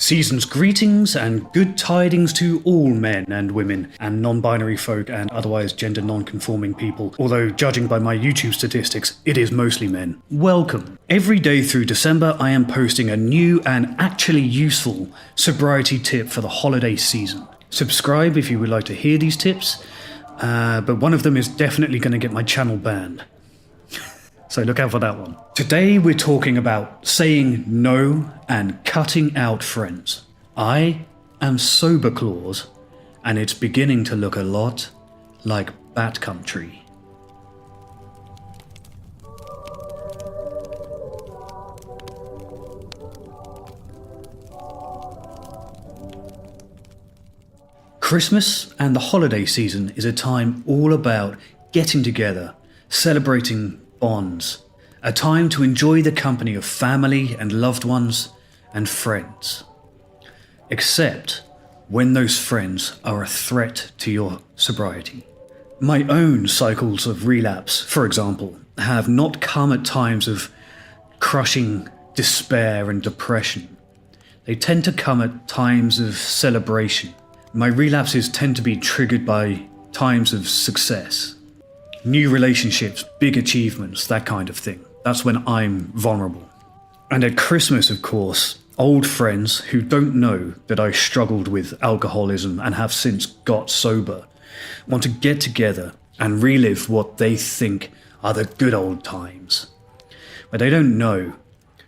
Season's greetings and good tidings to all men and women and non-binary folk and otherwise gender non-conforming people, although judging by my YouTube statistics, it is mostly men. Welcome. Every day through December I am posting a new and actually useful sobriety tip for the holiday season. Subscribe if you would like to hear these tips, but one of them is definitely going to get my channel banned. So look out for that one. Today we're talking about saying no and cutting out friends. I am Sober Claus, and it's beginning to look a lot like Bat Country. Christmas and the holiday season is a time all about getting together, celebrating bonds, a time to enjoy the company of family and loved ones and friends. Except when those friends are a threat to your sobriety. My own cycles of relapse, for example, have not come at times of crushing despair and depression. They tend to come at times of celebration. My relapses tend to be triggered by times of success. New relationships, big achievements, that kind of thing. That's when I'm vulnerable. And at Christmas, of course, old friends who don't know that I struggled with alcoholism and have since got sober want to get together and relive what they think are the good old times. But they don't know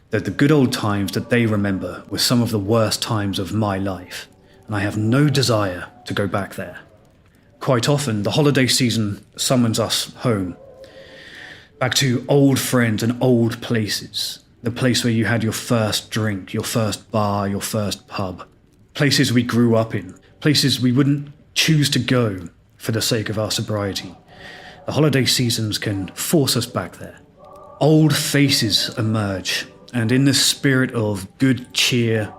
that the good old times that they remember were some of the worst times of my life, and I have no desire to go back there. Quite often, the holiday season summons us home, back to old friends and old places. The place where you had your first drink, your first bar, your first pub. Places we grew up in, places we wouldn't choose to go for the sake of our sobriety. The holiday seasons can force us back there. Old faces emerge, and in the spirit of good cheer,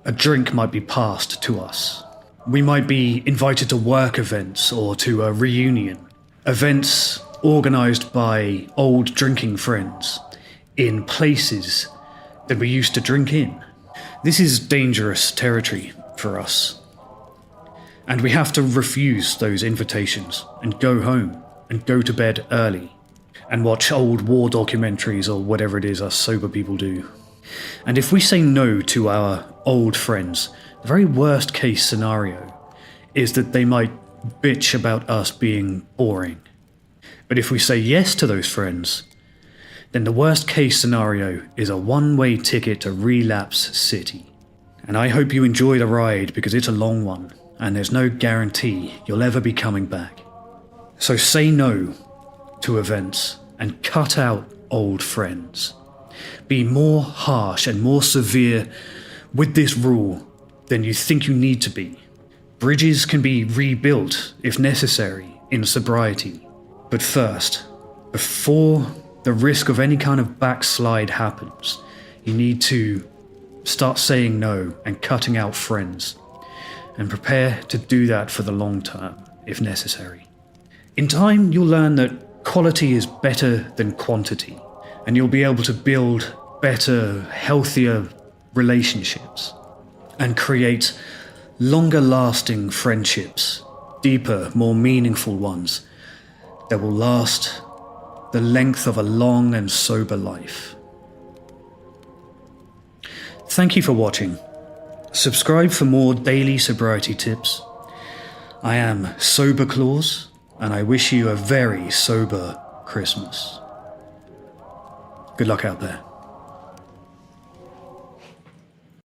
a drink might be passed to us. We might be invited to work events or to a reunion. Events organised by old drinking friends in places that we used to drink in. This is dangerous territory for us. And we have to refuse those invitations and go home and go to bed early and watch old war documentaries or whatever it is us sober people do. And if we say no to our old friends, the very worst case scenario is that they might bitch about us being boring. But if we say yes to those friends, then the worst case scenario is a one-way ticket to Relapse City. And I hope you enjoy the ride because it's a long one and there's no guarantee you'll ever be coming back. So say no to events and cut out old friends. Be more harsh and more severe with this rule than you think you need to be. Bridges can be rebuilt if necessary in sobriety. But first, before the risk of any kind of backslide happens, you need to start saying no and cutting out friends, and prepare to do that for the long term if necessary. In time, you'll learn that quality is better than quantity, and you'll be able to build better, healthier relationships and create longer-lasting friendships, deeper, more meaningful ones that will last the length of a long and sober life. Thank you for watching. Subscribe for more daily sobriety tips. I am Sober Claus, and I wish you a very sober Christmas. Good luck out there.